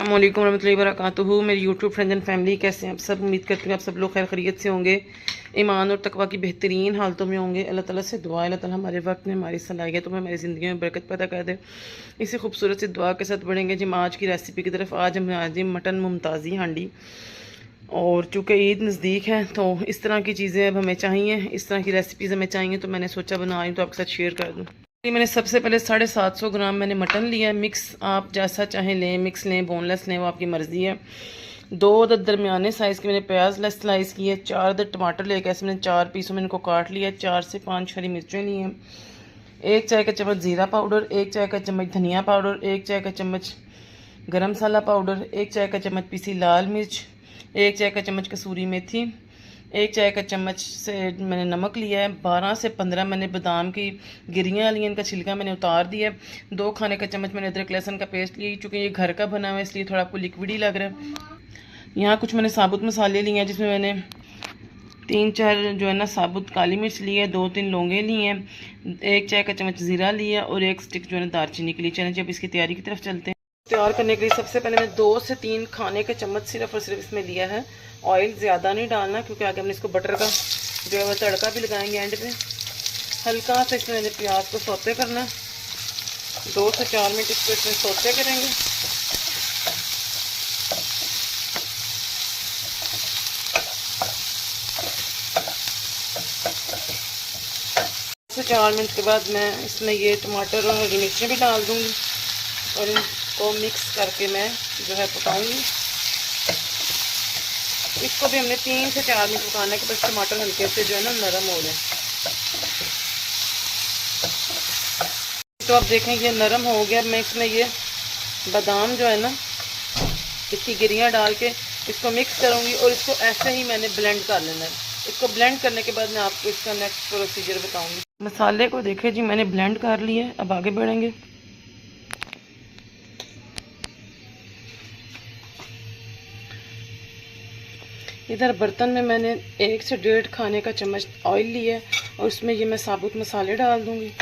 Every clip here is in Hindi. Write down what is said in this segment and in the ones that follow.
अस्सलामुअलैकुम रहमतुल्लाहि व बरकातुहू। मेरी यूट्यूब फ्रेंड्स एंड फैमिली, कैसे हैं आप सब? उम्मीद करती हूँ आप सब लोग खैर खैरियत से होंगे, ईमान और तकवा की बेहतरीन हालतों में होंगे। अल्लाह ताला से दुआ है अल्लाह ताला हमारे वक्त में, हमारी सलाहियतों में, हमारी ज़िंदगी में बरकत पैदा कर दे। इसी खूबसूरत सी दुआ के साथ बढ़ेंगे जी आज की रेसिपी की तरफ। आज हम मटन मुमताज़ी हांडी, और चूँकि ईद नज़दीक है तो इस तरह की चीज़ें अब हमें चाहिए, इस तरह की रेसिपीज़ हमें चाहिए, तो मैंने सोचा बना रही तो आपके साथ शेयर कर दूँ। मैंने सबसे पहले 750 ग्राम मैंने मटन लिया है। मिक्स आप जैसा चाहें लें, मिक्स लें, बोनलेस लें, वो आपकी मर्ज़ी है। 2 अदद दरमियाने साइज़ के मैंने प्याज स्लाइस की है। 4 अदद टमाटर लेके ऐसे मैंने 4 पीसों में इनको काट लिया है। 4 से 5 हरी मिर्चें ली हैं। 1 चाय का चम्मच ज़ीरा पाउडर, 1 चाय का चम्मच धनिया पाउडर, 1 चाय का चम्मच गरम मसाला पाउडर, 1 चाय का चम्मच पीसी लाल मिर्च, 1 चाय का चम्मच कसूरी मेथी, 1 चाय का चम्मच से मैंने नमक लिया है। 12 से 15 मैंने बादाम की गिरियाँ ली, इनका छिलका मैंने उतार दिया है। 2 खाने का चम्मच मैंने अदरक लहसुन का पेस्ट लिया, चूँकि ये घर का बना हुआ है इसलिए थोड़ा आपको लिक्विड ही लग रहा है। यहाँ कुछ मैंने साबुत मसाले लिए हैं, जिसमें मैंने 3-4 जो है ना साबुत काली मिर्च ली है, 2-3 लौंगे ली हैं, 1 चाय का चम्मच ज़ीरा लिया और 1 स्टिक जो है ना दालचीनी के लिए। चलें जब इसकी तैयारी की तरफ चलते हैं। तैयार करने के लिए सबसे पहले मैं 2 से 3 खाने के चम्मच सिर्फ और सिर्फ इसमें लिया है। ऑयल ज़्यादा नहीं डालना, क्योंकि आगे हमने इसको बटर का जो है वो तड़का भी लगाएंगे एंड पे। हल्का सा इसमें मैंने प्याज को सौते करना, 2 से 4 मिनट इसको इसमें सौते करेंगे। 4 मिनट के बाद मैं इसमें ये टमाटर और हरी मिर्चें भी डाल दूँगी और इनको मिक्स करके मैं जो है पकाऊंगी। इसको भी हमने 3 से 4 मिनट पकाने के बाद टमाटर हल्के से जो है ना नरम हो जाए। तो आप देखें ये नरम हो गया। मैं इसमें ये बादाम जो है ना इसकी गिरियाँ डाल के इसको मिक्स करूँगी और इसको ऐसे ही मैंने ब्लेंड कर लेना है। इसको ब्लेंड करने के बाद मैं आपको इसका नेक्स्ट प्रोसीजर बताऊँगी। मसाले को देखें जी मैंने ब्लेंड कर लिया है। अब आगे बढ़ेंगे। इधर बर्तन में मैंने 1 से 1.5 खाने का चम्मच ऑयल लिया है और उसमें ये मैं साबुत मसाले डाल दूंगी।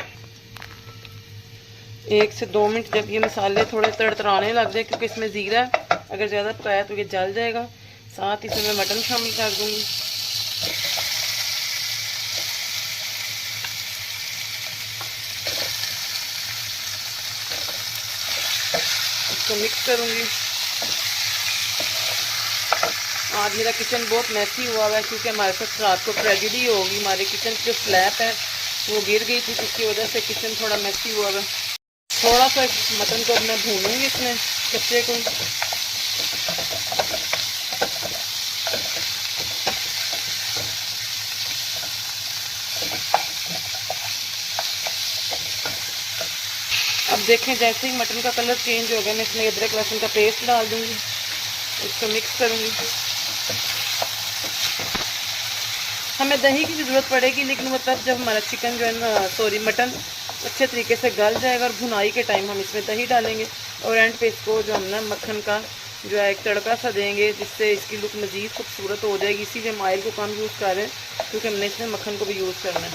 1 से 2 मिनट जब ये मसाले थोड़े तड़तड़ाने लग जाए, क्योंकि इसमें ज़ीरा अगर ज़्यादा पकाया तो ये जल जाएगा। साथ ही इसमें मैं मटन शामिल कर दूंगी। इसको मिक्स करूंगी। आज मेरा किचन बहुत मैसी हुआ है, क्योंकि हमारे साथ रात को ट्रेजेडी होगी। हमारे किचन की जो स्लैब है वो गिर गई थी, जिसकी वजह से किचन थोड़ा मैसी हुआ है। थोड़ा सा मटन को मैं भूनूंगी इसमें कच्चे को। अब देखें जैसे ही मटन का कलर चेंज हो गया, मैं इसमें अदरक लहसुन का पेस्ट डाल दूंगी, इसको मिक्स करूंगी। हमें दही की ज़रूरत पड़ेगी, लेकिन वो तब जब हमारा चिकन जो है ना मटन अच्छे तरीके से गल जाएगा और भुनाई के टाइम हम इसमें दही डालेंगे। और एंड पे इसको जो हम ना मक्खन का जो है एक तड़का सा देंगे, जिससे इसकी लुक मज़ीद खूबसूरत हो जाएगी। इसीलिए हम ऑयल को कम यूज़ कर रहे हैं, क्योंकि हमने इसमें मक्खन को भी यूज़ करना है।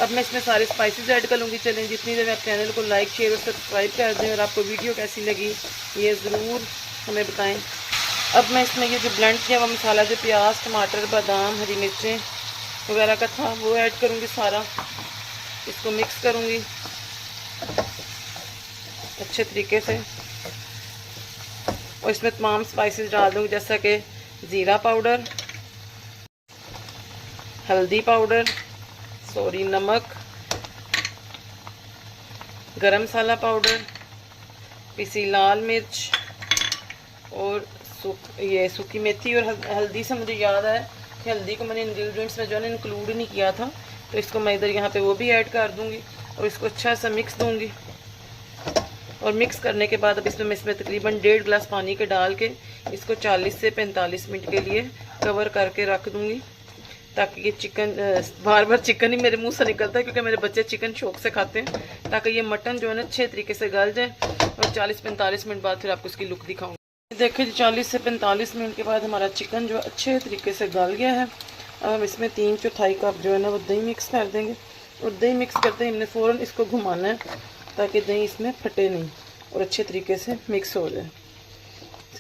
अब मैं इसमें सारे स्पाइसेस ऐड कर लूँगी। चलें जितनी देर आप चैनल को लाइक शेयर और सब्सक्राइब कर दें, और आपको वीडियो कैसी लगी ये ज़रूर हमें बताएँ। अब मैं इसमें ये जो ब्लेंड किया हुआ मसाला, जो प्याज टमाटर बादाम हरी मिर्चें वगैरह का था, वो ऐड करूँगी सारा। इसको मिक्स करूँगी अच्छे तरीके से और इसमें तमाम स्पाइसेस डाल दूँगी, जैसा कि ज़ीरा पाउडर, हल्दी पाउडर, नमक, गरम मसाला पाउडर, पिसी लाल मिर्च और ये सूखी मेथी। और हल्दी से मुझे याद है कि हल्दी को मैंने इंग्रेडिएंट्स में जो है ना इंक्लूड नहीं किया था, तो इसको मैं इधर यहाँ पे वो भी ऐड कर दूँगी और इसको अच्छा सा मिक्स दूँगी। और मिक्स करने के बाद अब इसमें तकरीबन 1.5 गिलास पानी के डाल के इसको 40 से 45 मिनट के लिए कवर करके रख दूँगी, ताकि ये चिकन बार बार चिकन ही मेरे मुंह से निकलता है, क्योंकि मेरे बच्चे चिकन शौक से खाते हैं, ताकि ये मटन जो है ना अच्छे तरीके से गल जाए। और 40-45 मिनट बाद फिर आपको इसकी लुक दिखाऊंगी। देखिए 40 से 45 मिनट के बाद हमारा चिकन जो अच्छे तरीके से गल गया है। अब हम इसमें 3/4 कप जो है ना वो दही मिक्स कर देंगे। और दही मिक्स करते ही हमने फ़ौरन इसको घुमाना है, ताकि दही इसमें फटे नहीं और अच्छे तरीके से मिक्स हो जाए।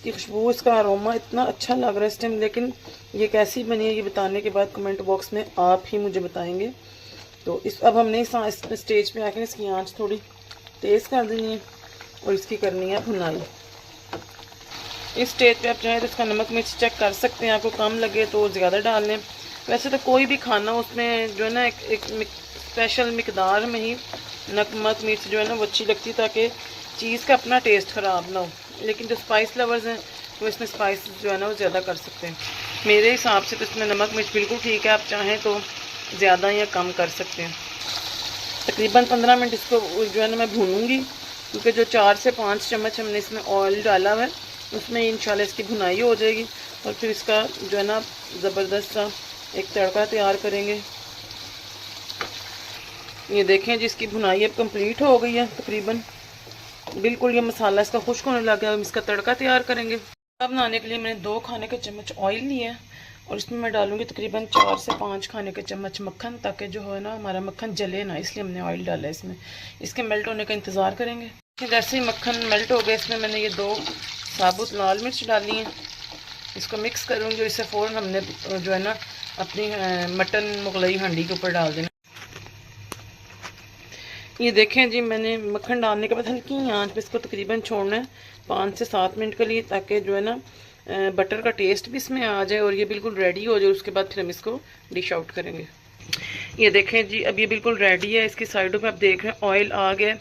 इसकी खुशबू, इसका अरोमा इतना अच्छा लग रहा है इस टाइम। लेकिन ये कैसी बनी है ये बताने के बाद कमेंट बॉक्स में आप ही मुझे बताएंगे। तो अब हमने इस स्टेज पे आकर इसकी आंच थोड़ी तेज़ कर देनी है और इसकी करनी है भुनाई। इस स्टेज पे आप चाहें तो इसका नमक मिर्च चेक कर सकते हैं, आपको कम लगे तो ज़्यादा डाल लें। वैसे तो कोई भी खाना उसमें जो है ना एक स्पेशल मिकदार में ही नमक मिर्च जो है ना वो अच्छी लगती है, ताकि चीज़ का अपना टेस्ट ख़राब ना हो। लेकिन जो स्पाइस लवर्स हैं वो इसमें स्पाइस जो है ना वो ज़्यादा कर सकते हैं। मेरे हिसाब से तो इसमें नमक मिर्च बिल्कुल ठीक है, आप चाहें तो ज़्यादा या कम कर सकते हैं। तकरीबन 15 मिनट इसको जो है ना मैं भूनूंगी, क्योंकि जो 4 से 5 चम्मच हमने इसमें ऑयल डाला हुआ है उसमें इंशाल्लाह इसकी भुनाई हो जाएगी। और फिर इसका जो है ना ज़बरदस्त सा एक तड़का तैयार करेंगे। ये देखें जी इसकी भुनाई अब कंप्लीट हो गई है तकरीबन, बिल्कुल ये मसाला इसका खुश्क होने लगा है। हम इसका तड़का तैयार करेंगे। अब बनाने के लिए मैंने 2 खाने के चम्मच ऑयल लिया है और इसमें मैं डालूंगी तकरीबन 4 से 5 खाने के चम्मच मक्खन, ताकि जो है ना हमारा मक्खन जले ना, इसलिए हमने ऑयल डाला है इसमें। इसके मेल्ट होने का इंतज़ार करेंगे। जैसे ही मक्खन मेल्ट हो गया इसमें मैंने ये 2 साबुत लाल मिर्च डाली हैं। इसको मिक्स करूँगी और इसे फ़ौरन हमने जो है ना अपनी मटन मुगलई हांडी के ऊपर डाल देना। ये देखें जी मैंने मक्खन डालने के बाद हल्की आंच पे इसको तकरीबन छोड़ना है 5 से 7 मिनट के लिए, ताकि जो है ना बटर का टेस्ट भी इसमें आ जाए और ये बिल्कुल रेडी हो जाए। उसके बाद फिर हम इसको डिश आउट करेंगे। ये देखें जी अब ये बिल्कुल रेडी है। इसकी साइडों पे आप देख रहे हैं ऑयल आ गया।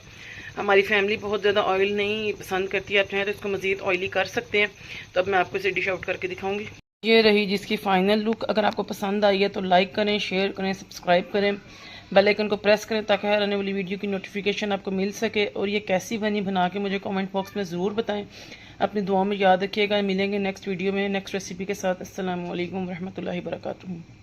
हमारी फैमिली बहुत ज़्यादा ऑयल नहीं पसंद करती है, आप चाहें तो इसको मज़ीद ऑयली कर सकते हैं। तो अब मैं आपको इसे डिश आउट करके दिखाऊंगी। ये रही जिसकी फ़ाइनल लुक। अगर आपको पसंद आई है तो लाइक करें, शेयर करें, सब्सक्राइब करें, बेल आइकन को प्रेस करें ताकि हर आने वाली वीडियो की नोटिफिकेशन आपको मिल सके। और ये कैसी बनी बना के मुझे कमेंट बॉक्स में ज़रूर बताएं। अपनी दुआओं में याद रखिएगा। मिलेंगे नेक्स्ट वीडियो में नेक्स्ट रेसिपी के साथ। अस्सलाम वालेकुम रहमतुल्लाहि व बरकातुहू।